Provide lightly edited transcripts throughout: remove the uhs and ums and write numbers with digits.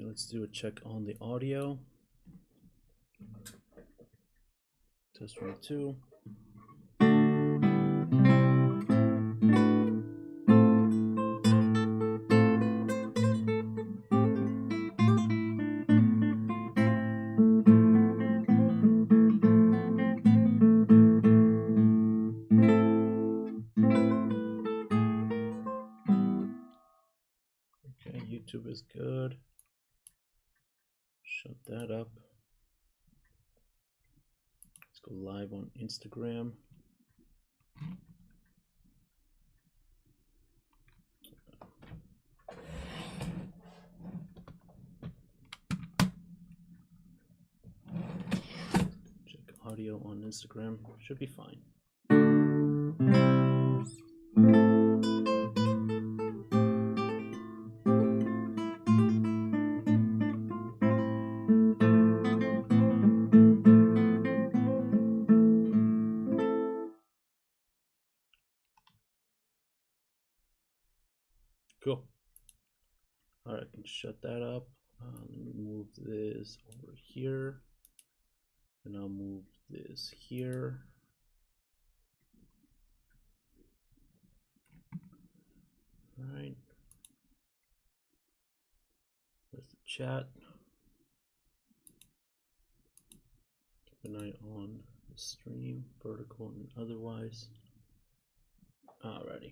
Okay, let's do a check on the audio. Test 1, 2. Okay, YouTube is good. Shut that up. Let's go live on Instagram. Check audio on Instagram. Should be fine. Cool. All right, I can shut that up. Let me move this over here, and I'll move this here. All right. There's the chat. Keep an eye on the stream, vertical and otherwise. Alrighty.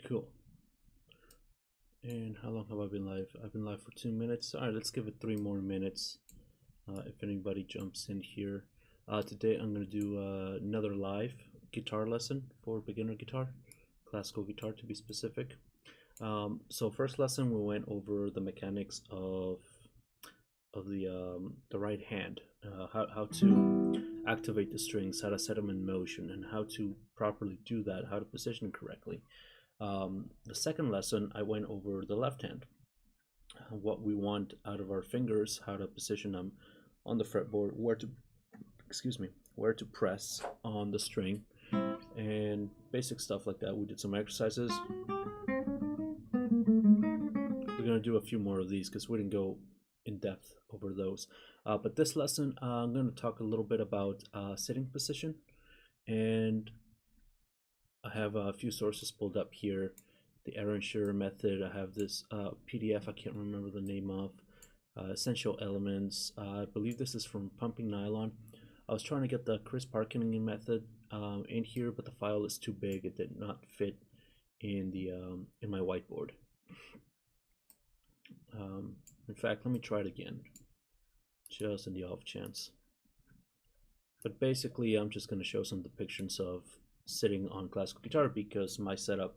Cool. And how long have I been live? I've been live for 2 minutes. All right, let's give it 3 more minutes. If anybody jumps in here. Today I'm going to do another live guitar lesson for beginner guitar, classical guitar to be specific. So first lesson we went over the mechanics of the right hand, how to activate the strings, how to set them in motion, and how to properly do that, how to position them correctly. The second lesson I went over the left hand, what we want out of our fingers, how to position them on the fretboard, where to press on the string, and basic stuff like that. We did some exercises. We're gonna do a few more of these because we didn't go in depth over those. But this lesson, I'm going to talk a little bit about sitting position, and I have a few sources pulled up here. The Aaron Shearer method. I have this PDF I can't remember the name of. Essential Elements. I believe this is from Pumping Nylon. I was trying to get the Chris Parkinson method in here, but the file is too big. It did not fit in the in my whiteboard. In fact, let me try it again, just in the off chance. But basically, I'm just going to show some depictions of sitting on classical guitar because my setup,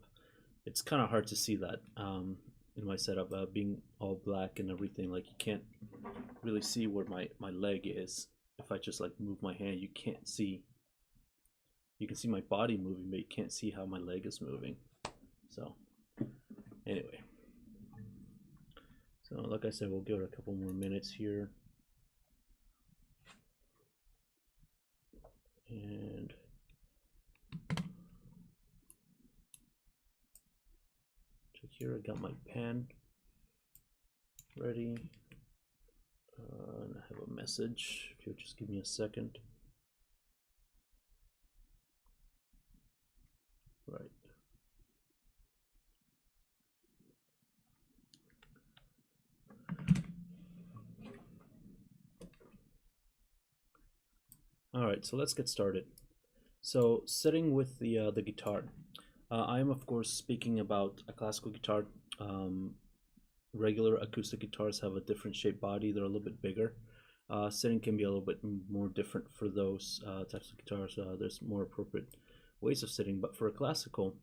it's kind of hard to see that in my setup, being all black and everything. Like, you can't really see where my leg is. If I just like move my hand, you can't see. You can see my body moving, but you can't see how my leg is moving. So anyway. So like I said, we'll give it a couple more minutes here. And check here, I got my pen ready. And I have a message, if you'll just give me a second. Right. All right, so let's get started. So sitting with the guitar, I am of course speaking about a classical guitar. Regular acoustic guitars have a different shaped body; they're a little bit bigger. Sitting can be a little bit more different for those types of guitars. There's more appropriate ways of sitting, but for a classical,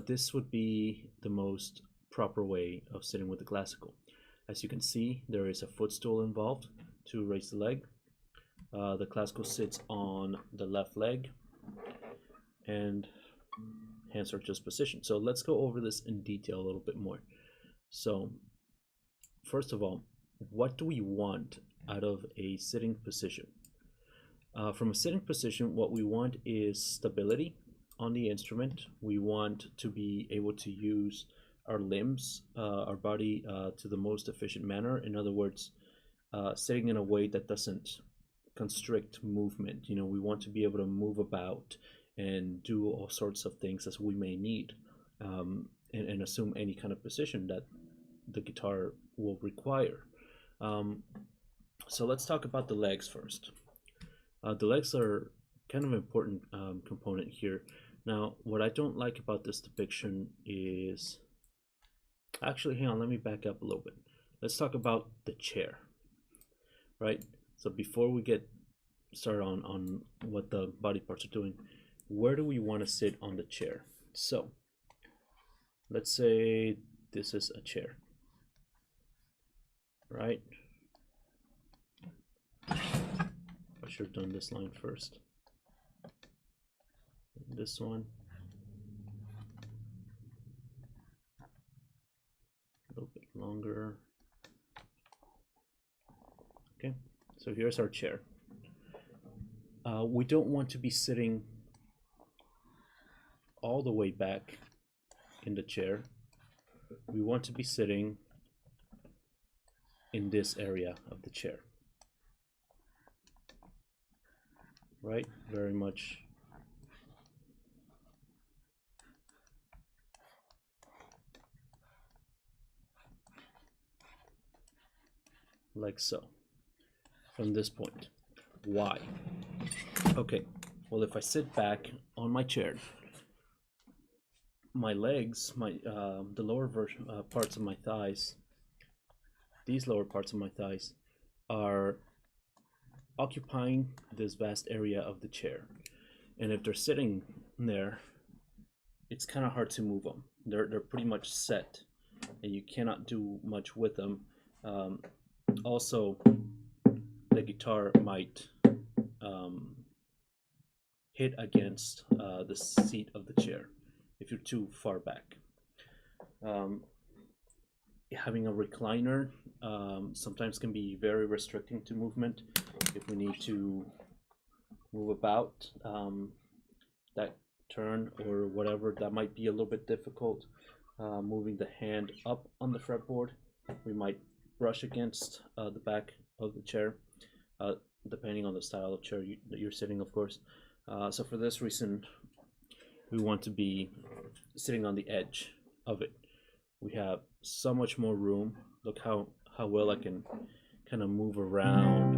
this would be the most proper way of sitting with the classical. As you can see, there is a footstool involved to raise the leg. The classical sits on the left leg, and hands are just positioned. So let's go over this in detail a little bit more. So first of all, what do we want out of a sitting position? From a sitting position, what we want is stability on the instrument. We want to be able to use our limbs, our body, to the most efficient manner. In other words, sitting in a way that doesn't constrict movement. You know, we want to be able to move about and do all sorts of things as we may need, and assume any kind of position that the guitar will require. So let's talk about the legs first. The legs are kind of an important component here. Now, what I don't like about this depiction is, actually, hang on, let me back up a little bit. Let's talk about the chair, right? So before we get started on what the body parts are doing, where do we want to sit on the chair? So let's say this is a chair, right? I should have done this line first. This one. A little bit longer. Okay, so here's our chair. We don't want to be sitting all the way back in the chair. We want to be sitting in this area of the chair, right? Very much like so, from this point. Why? Okay, well, if I sit back on my chair, my legs, the lower parts of my thighs, these lower parts of my thighs are occupying this vast area of the chair, and if they're sitting there, it's kind of hard to move them. They're pretty much set, and you cannot do much with them. Also, the guitar might hit against the seat of the chair if you're too far back. Having a recliner sometimes can be very restricting to movement. If we need to move about, that turn or whatever, that might be a little bit difficult. Moving the hand up on the fretboard, we might brush against the back of the chair, depending on the style of chair that you're sitting, of course. So for this reason, we want to be sitting on the edge of it. We have so much more room. Look how well I can kind of move around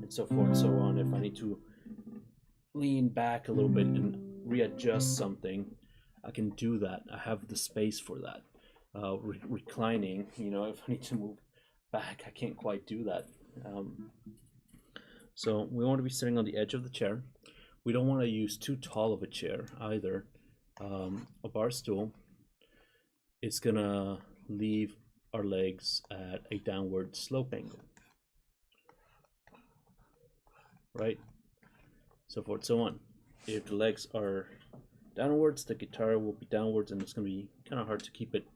and so forth and so on. If I need to lean back a little bit and readjust something, I can do that. I have the space for that. Reclining, you know, if I need to move back, I can't quite do that. So we want to be sitting on the edge of the chair. We don't want to use too tall of a chair either. A bar stool is gonna leave our legs at a downward slope angle, right? So forth, so on. If the legs are downwards, the guitar will be downwards, and it's gonna be kind of hard to keep it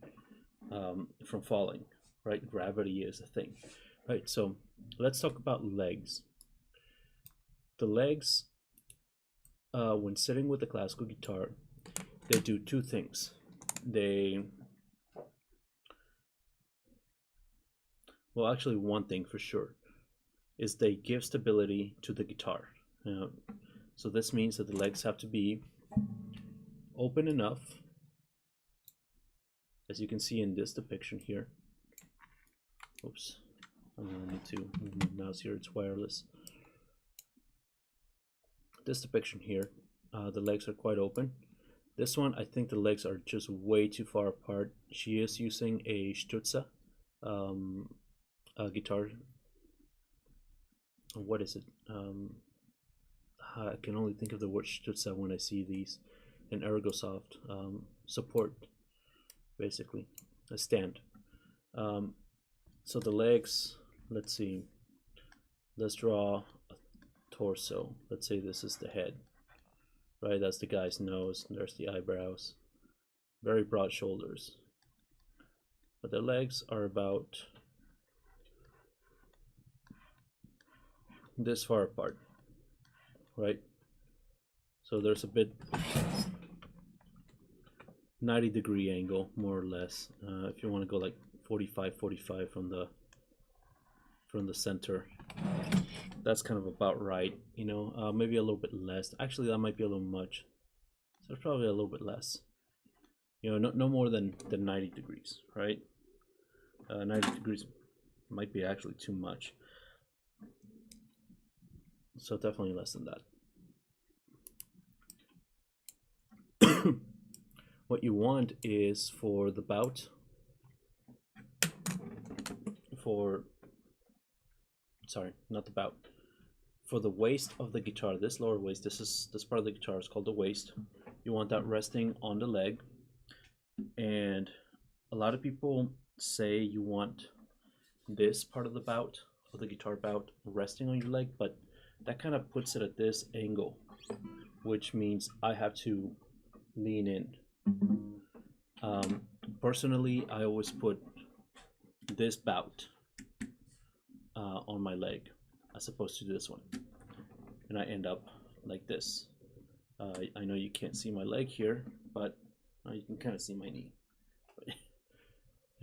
from falling, right? Gravity is a thing, right? So let's talk about legs. The legs, when sitting with the classical guitar, they do two things. Well, actually, one thing for sure is they give stability to the guitar. So this means that the legs have to be open enough, as you can see in this depiction here. Oops, I'm gonna need to move my mouse here, it's wireless. This depiction here, the legs are quite open. This one, I think the legs are just way too far apart. She is using a Stutza guitar. What is it? I can only think of the word Stutza when I see these. An Ergosoft support, basically, a stand. So the legs, let's see. Let's draw a torso. Let's say this is the head. Right, that's the guy's nose, and there's the eyebrows. Very broad shoulders. But the legs are about this far apart, right? So there's a bit 90-degree angle, more or less. If you want to go like 45 from the center, that's kind of about right, you know. Maybe a little bit less. Actually, that might be a little much, so it's probably a little bit less, you know. No more than 90 degrees, right? 90 degrees might be actually too much, so definitely less than that. What you want is for the bout, sorry, not the bout, for the waist of the guitar, this lower waist, this part of the guitar is called the waist. You want that resting on the leg, and a lot of people say you want this part of the bout, of the guitar bout, resting on your leg, but that kind of puts it at this angle, which means I have to lean in. Personally, I always put this bout on my leg as opposed to this one, and I end up like this. I know you can't see my leg here, but you can kind of see my knee.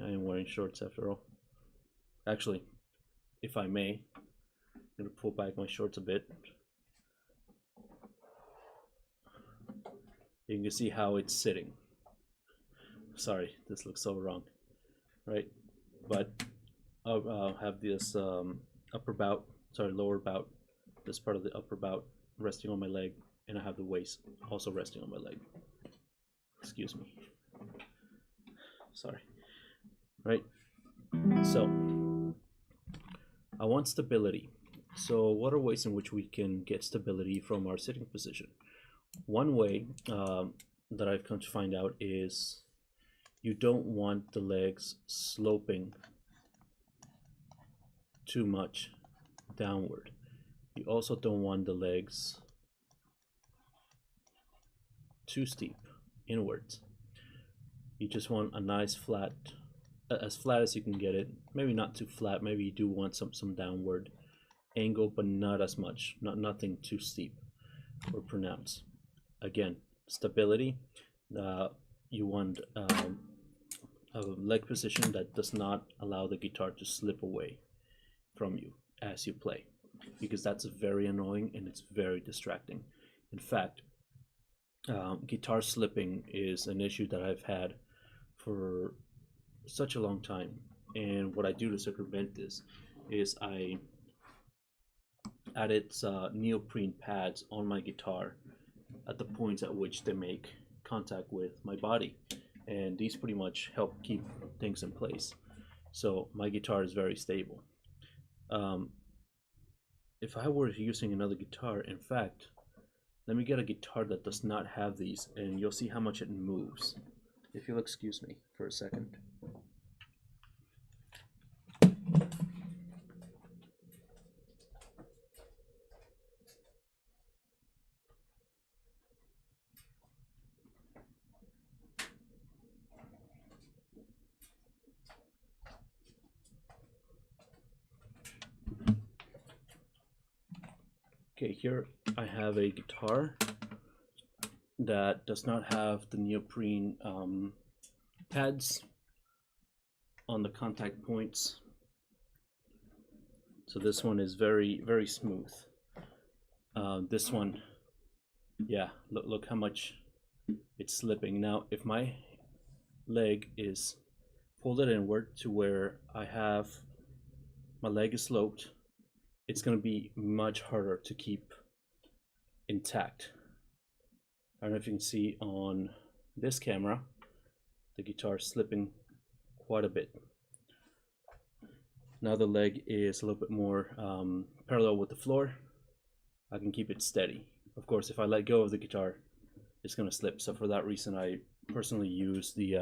I am wearing shorts after all. Actually, if I may, I'm going to pull back my shorts a bit. You can see how it's sitting. Sorry, this looks so wrong, right? But I'll have this lower bout, this part of the upper bout resting on my leg, and I have the waist also resting on my leg. Excuse me. Sorry. Right? So, I want stability. So, what are ways in which we can get stability from our sitting position? One way that I've come to find out is you don't want the legs sloping too much downward. You also don't want the legs too steep inwards. You just want a nice flat, as flat as you can get it. Maybe not too flat. Maybe you do want some downward angle, but not as much. Nothing too steep or pronounced. Again, stability. You want a leg position that does not allow the guitar to slip away from you as you play, because that's very annoying and it's very distracting. In fact, guitar slipping is an issue that I've had for such a long time, and what I do to circumvent this is I added neoprene pads on my guitar at the points at which they make contact with my body, and these pretty much help keep things in place, so my guitar is very stable. If I were using another guitar, in fact, let me get a guitar that does not have these, and you'll see how much it moves. If you'll excuse me for a second. Okay, here I have a guitar that does not have the neoprene pads on the contact points. So this one is very, very smooth. This one, yeah, look how much it's slipping. Now, if my leg is folded inward to where I have, my leg is sloped, it's going to be much harder to keep intact. I don't know if you can see on this camera, the guitar slipping quite a bit. Now the leg is a little bit more parallel with the floor. I can keep it steady. Of course, if I let go of the guitar, it's going to slip. So for that reason, I personally use the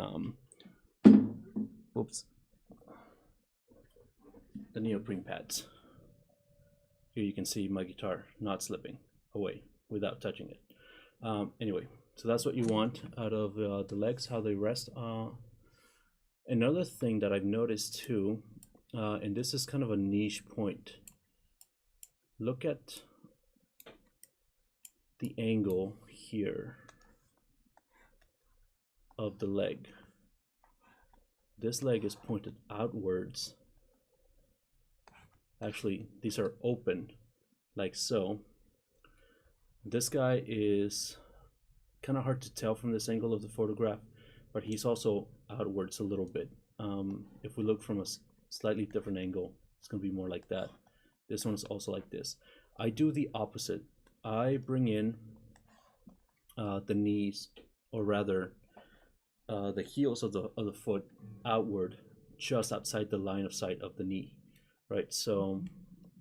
neoprene pads. Here you can see my guitar not slipping away without touching it. Anyway, so that's what you want out of the legs, how they rest. Another thing that I've noticed too, and this is kind of a niche point, look at the angle here of the leg. This leg is pointed outwards. Actually, these are open, like so. This guy is kind of hard to tell from this angle of the photograph, but he's also outwards a little bit. If we look from a slightly different angle, it's going to be more like that. This one is also like this. I do the opposite. I bring in the knees, or rather the heels of the foot outward, just outside the line of sight of the knee. Right, so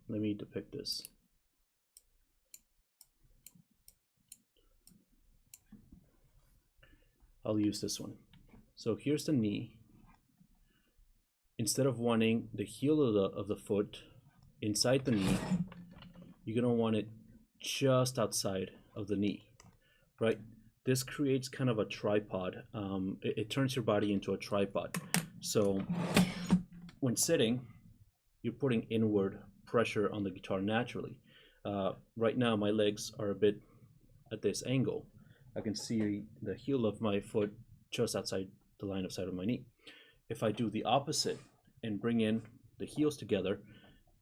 let me depict this. I'll use this one. So here's the knee. Instead of wanting the heel of the foot inside the knee, you're gonna want it just outside of the knee, right? This creates kind of a tripod. It turns your body into a tripod. So when sitting, you're putting inward pressure on the guitar naturally. Right now, my legs are a bit at this angle. I can see the heel of my foot just outside the line of sight of my knee. If I do the opposite and bring in the heels together,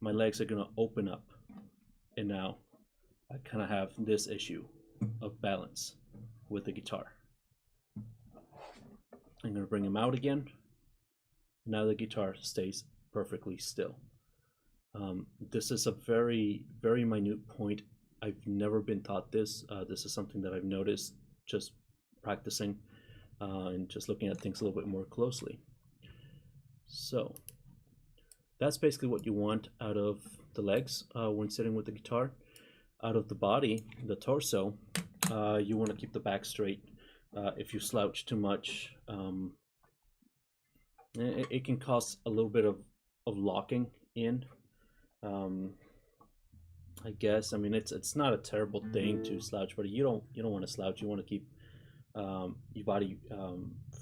my legs are gonna open up. And now I kind of have this issue of balance with the guitar. I'm gonna bring them out again. Now the guitar stays perfectly still. This is a very, very minute point. I've never been taught this. This is something that I've noticed just practicing and just looking at things a little bit more closely. So that's basically what you want out of the legs when sitting with the guitar. Out of the body, the torso, you want to keep the back straight. If you slouch too much, it can cause a little bit of locking in. I guess. I mean, it's not a terrible thing to slouch, but you don't want to slouch. You want to keep your body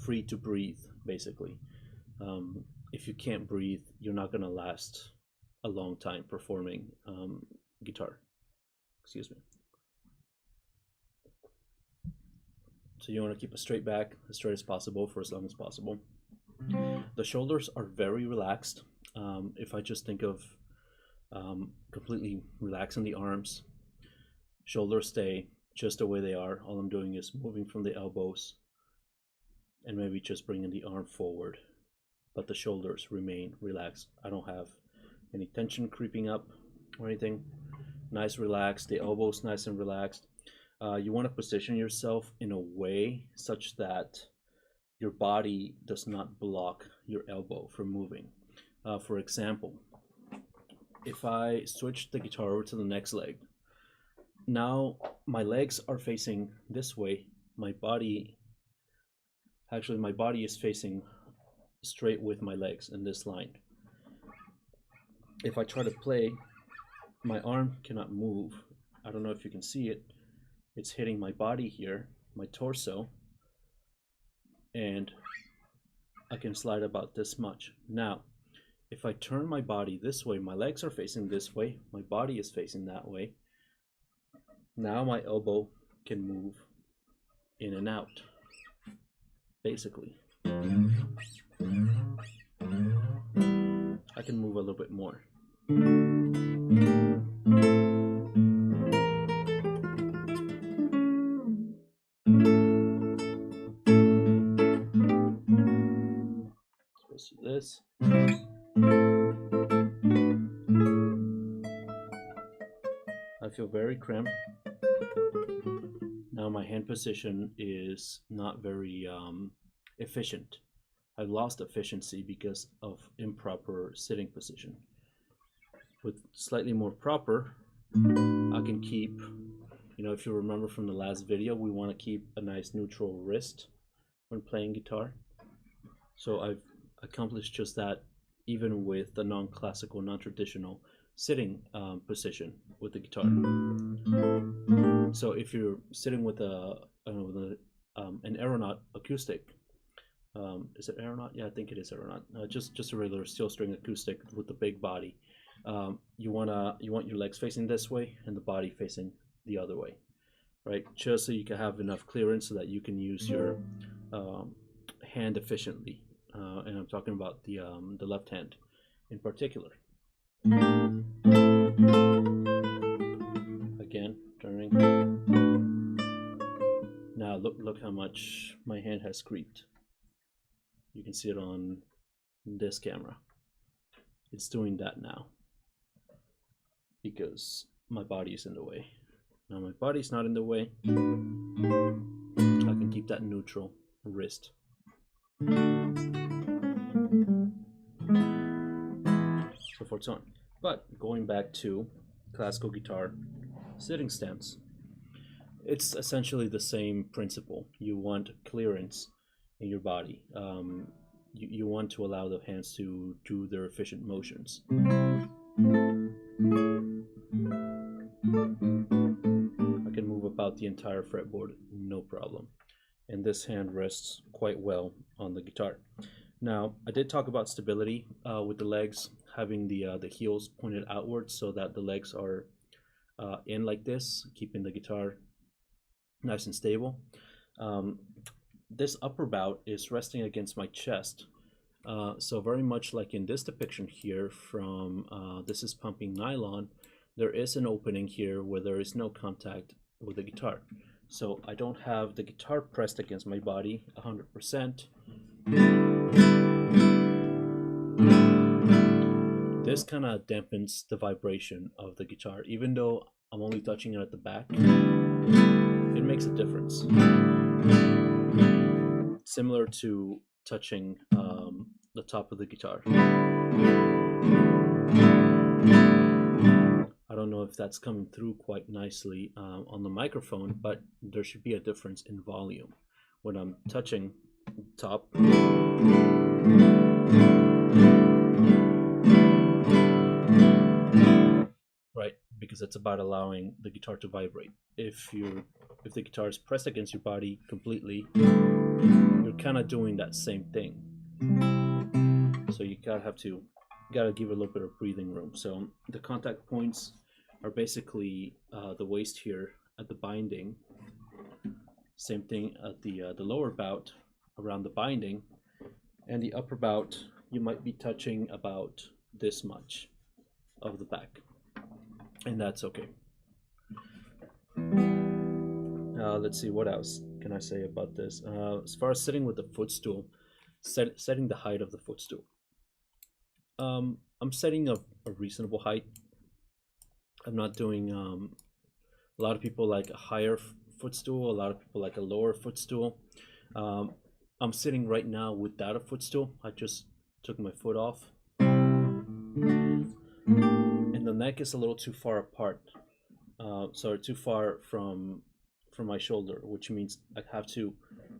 free to breathe, basically. If you can't breathe, you're not gonna last a long time performing guitar. Excuse me. So you want to keep a straight back, as straight as possible for as long as possible. The shoulders are very relaxed. If I just think of completely relaxing the arms, shoulders stay just the way they are. All I'm doing is moving from the elbows and maybe just bringing the arm forward, but the shoulders remain relaxed. I don't have any tension creeping up or anything. Nice relaxed, the elbows nice and relaxed. You want to position yourself in a way such that your body does not block your elbow from moving. For example, if I switch the guitar over to the next leg, now my legs are facing this way. My body is facing straight with my legs in this line. If I try to play, my arm cannot move. I don't know if you can see it. It's hitting my body here, my torso, and I can slide about this much. Now, if I turn my body this way, my legs are facing this way, my body is facing that way. Now my elbow can move in and out, basically. I can move a little bit more. Let's do this. I feel very cramped. Now my hand position is not very efficient. I've lost efficiency because of improper sitting position. With slightly more proper, I can keep, if you remember from the last video, we want to keep a nice neutral wrist when playing guitar. So I've accomplished just that, even with the non-classical, non-traditional sitting position with the guitar. So if you're sitting with an aeronaut acoustic, is it aeronaut? Yeah, I think it is aeronaut. Just a regular steel string acoustic with the big body. You want your legs facing this way and the body facing the other way, right? Just so you can have enough clearance so that you can use your hand efficiently, and I'm talking about the left hand in particular. Again, turning. Now look how much my hand has creeped. You can see it on this camera. It's doing that now because my body is in the way. Now my body's not in the way. I can keep that neutral wrist. So forth so on. But going back to classical guitar sitting stance, it's essentially the same principle. You want clearance in your body. You want to allow the hands to do their efficient motions. I can move about the entire fretboard, no problem. And this hand rests quite well on the guitar. Now, I did talk about stability with the legs, having the heels pointed outwards so that the legs are in like this, keeping the guitar nice and stable. This upper bout is resting against my chest. So very much like in this depiction here from This Is Pumping Nylon, there is an opening here where there is no contact with the guitar. So I don't have the guitar pressed against my body 100%. This kind of dampens the vibration of the guitar. Even though I'm only touching it at the back, it makes a difference. Similar to touching the top of the guitar. I don't know if that's coming through quite nicely on the microphone, but there should be a difference in volume when I'm touching top. Right, because it's about allowing the guitar to vibrate. If the guitar is pressed against your body completely, you're kind of doing that same thing. So you gotta give it a little bit of breathing room. So the contact points are basically the waist here at the binding. Same thing at the lower bout around the binding, and the upper bout you might be touching about this much of the back, and that's okay. Let's see, what else can I say about this? As far as sitting with the footstool, setting the height of the footstool. I'm setting a reasonable height. I'm not doing a lot of people like a higher footstool, a lot of people like a lower footstool. I'm sitting right now without a footstool. I just took my foot off, and the neck is a little too far apart, so too far from my shoulder, which means I have to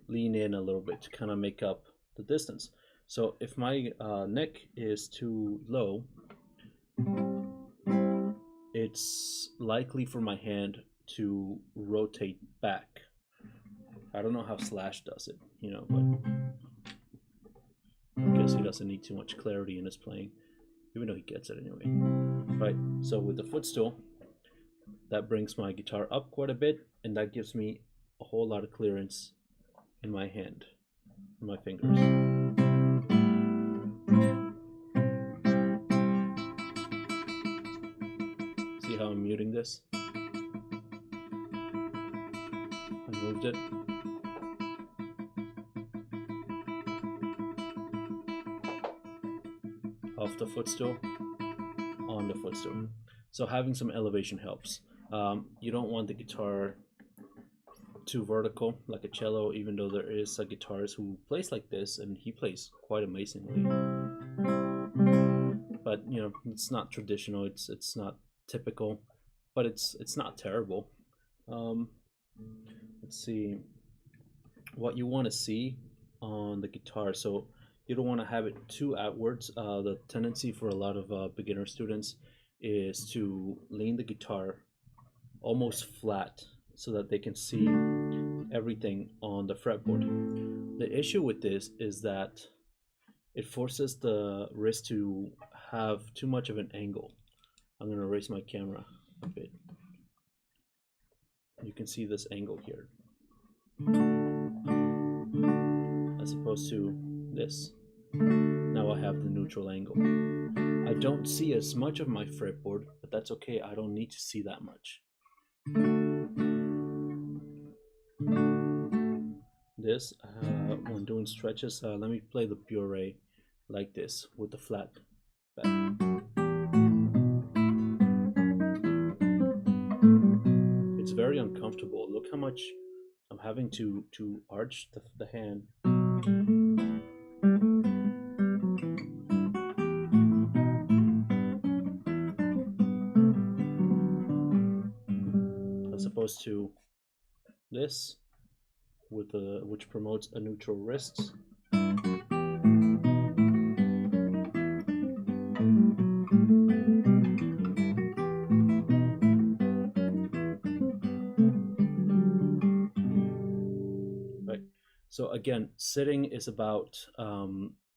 lean in a little bit to kind of make up the distance. So if my neck is too low, it's likely for my hand to rotate back. I don't know how Slash does it, but I guess he doesn't need too much clarity in his playing, even though he gets it anyway. Right, so with the footstool, that brings my guitar up quite a bit, and that gives me a whole lot of clearance in my hand, in my fingers. See how I'm muting this? I moved it. Off the footstool, on the footstool. So having some elevation helps. You don't want the guitar too vertical like a cello, even though there is a guitarist who plays like this, and he plays quite amazingly. But it's not traditional. It's not typical, but it's not terrible. Let's see what you want to see on the guitar. So you don't want to have it too outwards. The tendency for a lot of beginner students is to lean the guitar almost flat so that they can see everything on the fretboard. The issue with this is that it forces the wrist to have too much of an angle. I'm going to raise my camera a bit. You can see this angle here, as opposed opposed to this. Now I have the neutral angle. I don't see as much of my fretboard, but that's okay. I don't need to see that much. This, when doing stretches, let me play the pure like this with the flat back. It's very uncomfortable. Look how much I'm having to arch the hand. As opposed to this, with which promotes a neutral wrist. Right. So again, sitting is about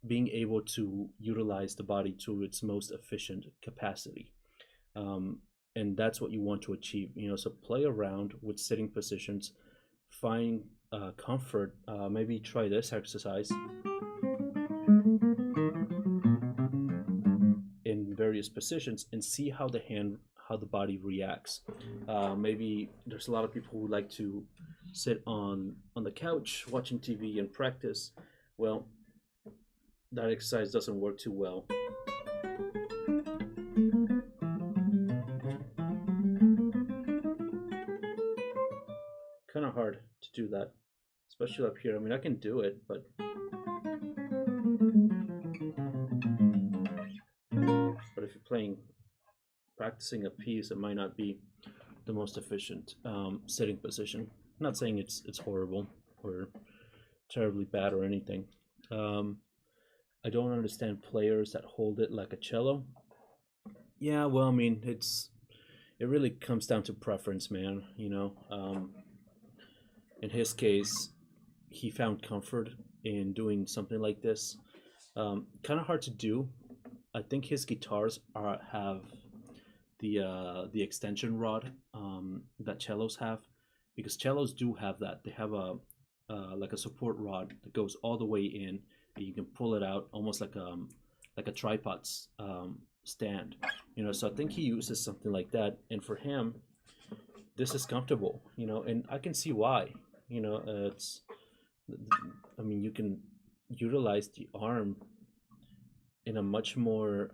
being able to utilize the body to its most efficient capacity. And that's what you want to achieve. So play around with sitting positions, find comfort. Maybe try this exercise in various positions and see how the body reacts. Maybe there's a lot of people who like to sit on the couch watching TV and practice. Well, that exercise doesn't work too well. Kind of hard to do that, especially up here. I mean, I can do it, but if you're practicing a piece, it might not be the most efficient sitting position. I'm not saying it's horrible or terribly bad or anything. I don't understand players that hold it like a cello. Yeah, well, I mean, it really comes down to preference, man. In his case, he found comfort in doing something like this. Kind of hard to do. I think his guitars have the extension rod that cellos have, because cellos do have that. They have a like a support rod that goes all the way in, and you can pull it out almost like a tripod stand. So I think he uses something like that, and for him, this is comfortable. And I can see why. I mean, you can utilize the arm in a much more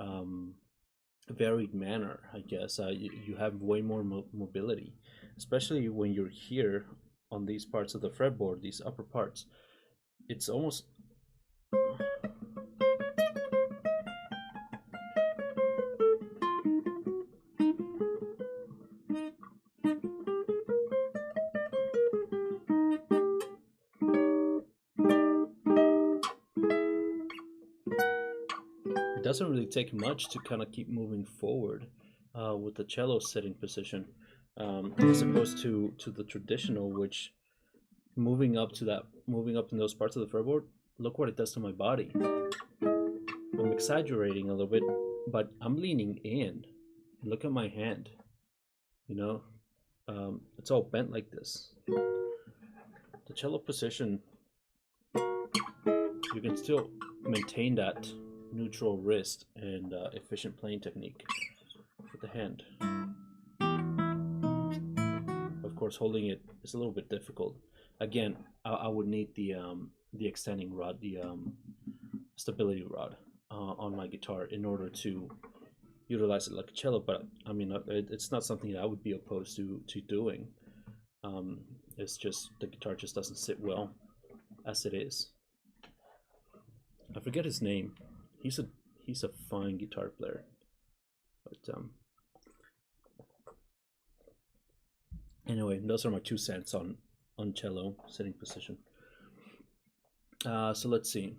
varied manner, I guess. You have way more mobility, especially when you're here on these parts of the fretboard, these upper parts. It's almost it doesn't really take much to kind of keep moving forward with the cello sitting position, as opposed to the traditional, which moving up in those parts of the fretboard. Look what it does to my body. I'm exaggerating a little bit, but I'm leaning in. Look at my hand. It's all bent like this. The cello position, you can still maintain that neutral wrist and efficient playing technique with the hand. Of course, holding it is a little bit difficult. Again, I would need the extending rod, the stability rod on my guitar in order to utilize it like a cello. But I mean, it's not something that I would be opposed to doing. It's just the guitar just doesn't sit well as it is. I forget his name. He's a fine guitar player, but anyway, those are my 2 cents on cello sitting position. So let's see.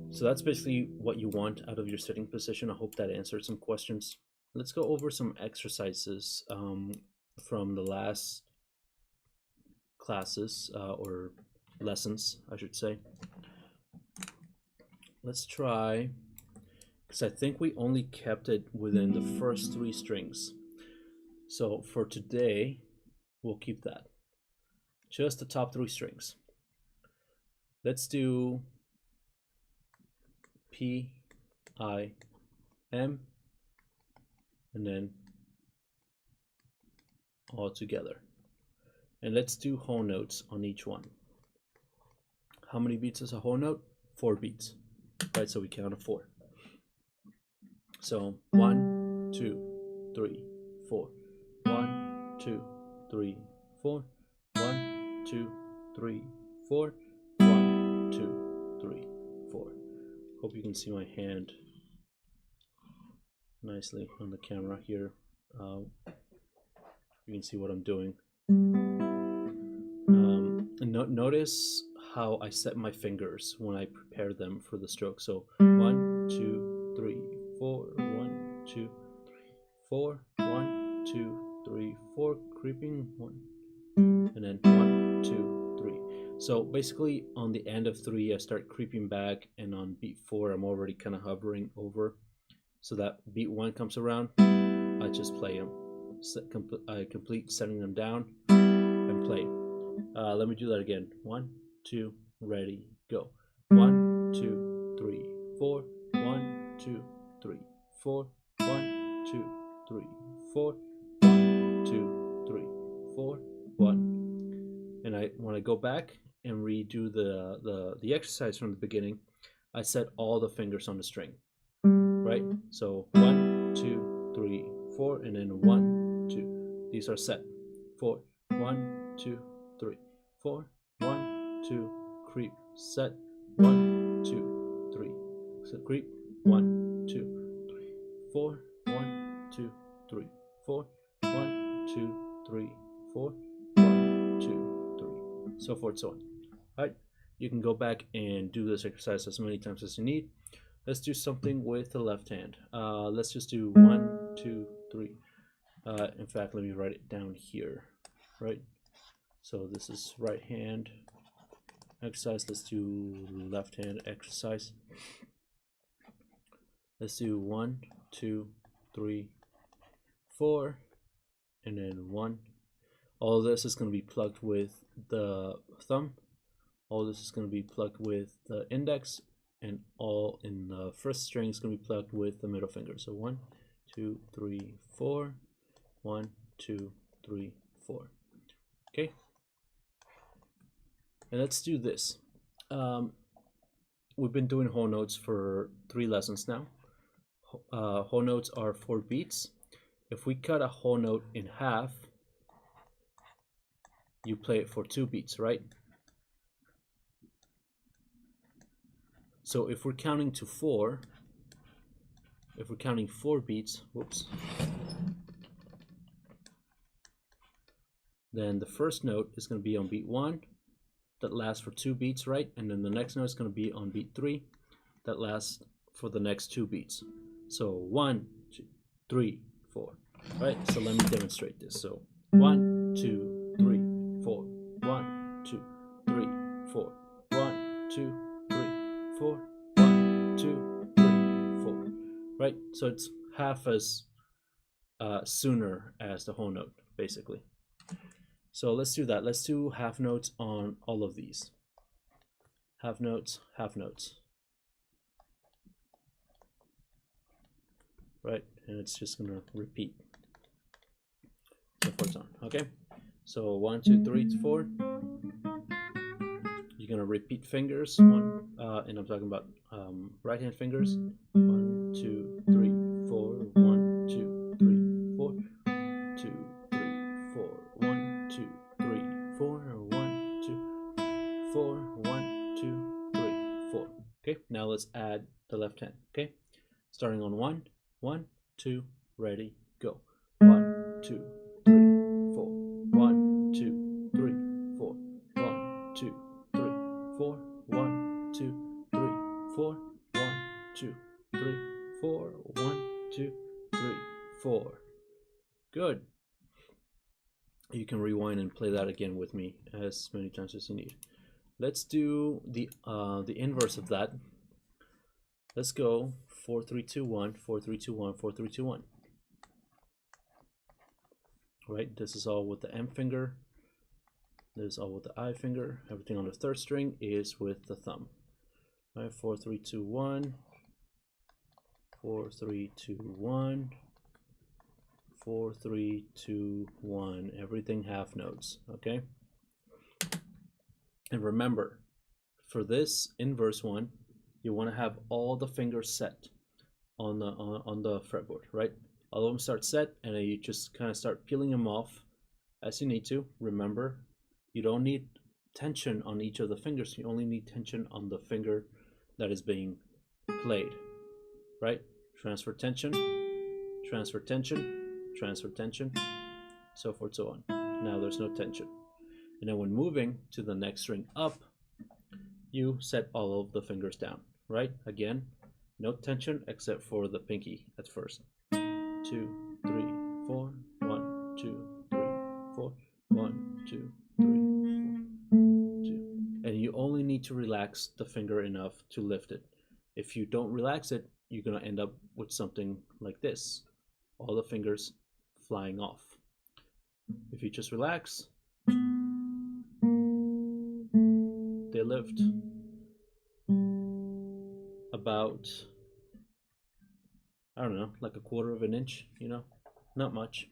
So that's basically what you want out of your sitting position. I hope that answered some questions. Let's go over some exercises from the last classes or lessons, I should say. Let's try, because I think we only kept it within the first 3 strings. So for today, we'll keep that. Just the top 3 strings. Let's do P, I, M, and then all together. And let's do whole notes on each one. How many beats is a whole note? 4 beats, right? So we count to 4. So 1, 2, 3, 4. 1, 2, 3, 4. 1, 2, 3, 4. 1, 2, 3, 4. Hope you can see my hand nicely on the camera here. You can see what I'm doing. And notice how I set my fingers when I prepare them for the stroke. So 1, 2, 3, 4. 1, 2, 3, 4. 1, 2, 3, 4. Creeping 1, and then 1, 2, 3. So basically, on the end of 3, I start creeping back, and on beat 4, I'm already kind of hovering over. So that beat 1 comes around, I just play them. I complete setting them down and play. Let me do that again. 1, 2, ready, go. 1, 2, 3, 4. 1, 2, 3, 4. 1, 2, 3, 4. 1, 2, 3, 4. 1. And when I go back and redo the exercise from the beginning, I set all the fingers on the string, right? So 1, 2, 3, 4, and then 1, 2. These are set. 4. 1, 2, 3, 4. 1, 2, creep, set. 1, 2, 3, set, creep. 1, 2, 3, 4. 1, 2, 3, 4. 1, 2, 3, 4. 1, 2, 3. So forth, so on. All right. You can go back and do this exercise as many times as you need. Let's do something with the left hand. Let's just do 1, 2, 3. In fact, let me write it down here, right? So this is right hand exercise. Let's do left hand exercise. Let's do 1, 2, 3, 4, and then 1. All of this is going to be plugged with the thumb. All this is going to be plugged with the index, and all in the first string is going to be plugged with the middle finger. So 1, 2, 3, 4. 1, 2, 3, 4. Okay. And let's do this. We've been doing whole notes for 3 lessons now. Whole notes are 4 beats. If we cut a whole note in half, you play it for 2 beats, right? So if we're counting to 4, if we're counting 4 beats, whoops, then the first note is going to be on beat 1, that lasts for 2 beats, right? And then the next note is going to be on beat 3, that lasts for the next 2 beats. So 1, 2, 3, 4, right? So let me demonstrate this. So 1, 2, 3, 4. 1, 2, 3, 4. 1, 2, 3, 4. 1, 2, 3, 4. Right? So it's half as sooner as the whole note, basically. So let's do that. Let's do half notes on all of these. Half notes, half notes. Right? And it's just going to repeat. So forth on. Okay? So 1, 2, 3, 4. You're going to repeat fingers. And I'm talking about right hand fingers. 1, 2, 3, 4. 1, 2, 3, 4. 2, 3, 4. 1, 2, 3, 4. 1, 2, 4. 1, 2, 3, 4. Okay, now let's add the left hand. Okay, starting on 1, 1, 2, ready, go. 1, 2, 3, 4. 1, 2, 3, 4. 1, 2, 3, 4. 1, 2, 3, 4. 1, 2, 3, 4. 1, 2, 3, 4. Good. You can rewind and play that again with me as many times as you need. Let's do the inverse of that. Let's go 4, 3, 2, 1, 4, 3, 2, 1, 4, 3, 2, 1. Right, this is all with the M finger. This is all with the I finger. Everything on the third string is with the thumb. All right, 4, 3, 2, 1. 4, 3, 2, 1. 4, 3, 2, 1. Everything half notes, okay? And remember, for this in verse 1, you want to have all the fingers set on the fretboard, right? All of them start set, and then you just kind of start peeling them off as you need to. Remember, you don't need tension on each of the fingers. You only need tension on the finger that is being played, right? Transfer tension, transfer tension, transfer tension, so forth, so on. Now there's no tension. And then when moving to the next string up, you set all of the fingers down, right? Again, no tension except for the pinky at first. 2, 3, 4, 1, 2, 3, 4, 1, 2, 3, 4, 2. And you only need to relax the finger enough to lift it. If you don't relax it, you're gonna end up with something like this. All the fingers flying off. If you just relax, they lift about, I don't know, like a quarter of an inch, you know, not much.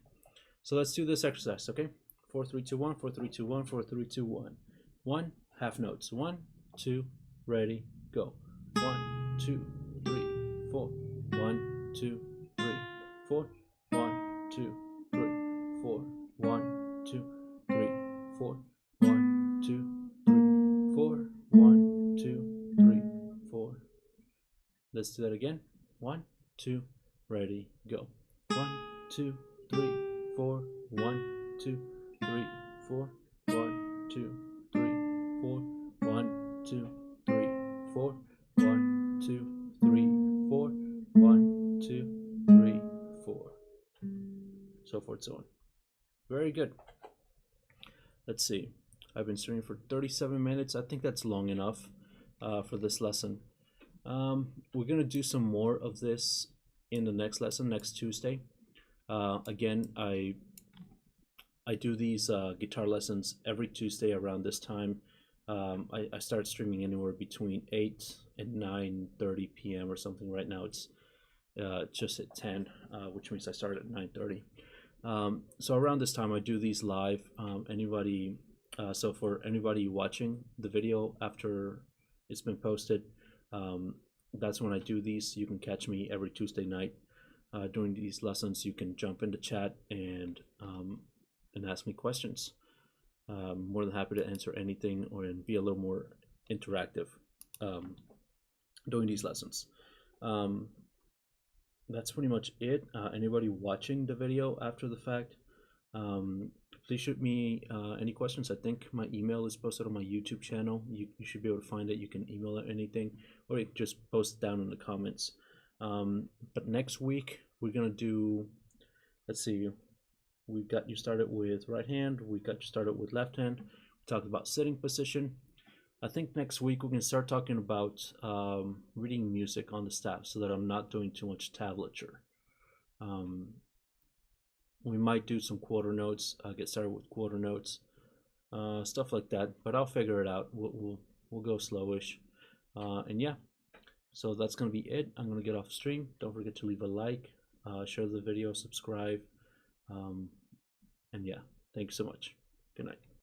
So let's do this exercise, okay? 4, 3, 2, 1, 4, 3, 2, 1, 4, 3, 2, 1. 1, half notes. 1, 2, ready, go. 1, 2, 3, 4. 1, 2, 3, 4. 1, 2, 3, 4. 1, 2, 3, 4. 1, 2, 3, 4. 1, 2, 3, 4. Let's do that again. 1, 2, ready, go. 1, 2, 3, 4. 1, 2, 3, 4. 1, 2, 3, 4. 1, 2, 3, 4. 1, 2, 3, 4. 1, 2, 3, 4. So forth, so on. Very good. Let's see. I've been streaming for 37 minutes. I think that's long enough for this lesson. We're gonna do some more of this in the next lesson, next Tuesday. Again, I do these guitar lessons every Tuesday around this time. I start streaming anywhere between 8 and 9:30 p.m. or something. Right now it's just at 10, which means I start at 9:30. So around this time I do these live. So for anybody watching the video after it's been posted, that's when I do these. You can catch me every Tuesday night during these lessons. You can jump into chat and ask me questions. More than happy to answer anything and be a little more interactive during these lessons. That's pretty much it. Anybody watching the video after the fact, please shoot me any questions. I think my email is posted on my YouTube channel. You should be able to find it. You can email it anything, or you can just post it down in the comments. But next week we're gonna do, let's see, we got you started with right hand, we got you started with left hand, we talked about sitting position. I think next week we can start talking about reading music on the staff so that I'm not doing too much tablature. We might do some quarter notes, get started with quarter notes, stuff like that, but I'll figure it out. We'll go slowish. And yeah, so that's gonna be it. I'm gonna get off stream. Don't forget to leave a like, share the video, subscribe, and yeah, thanks so much. Good night.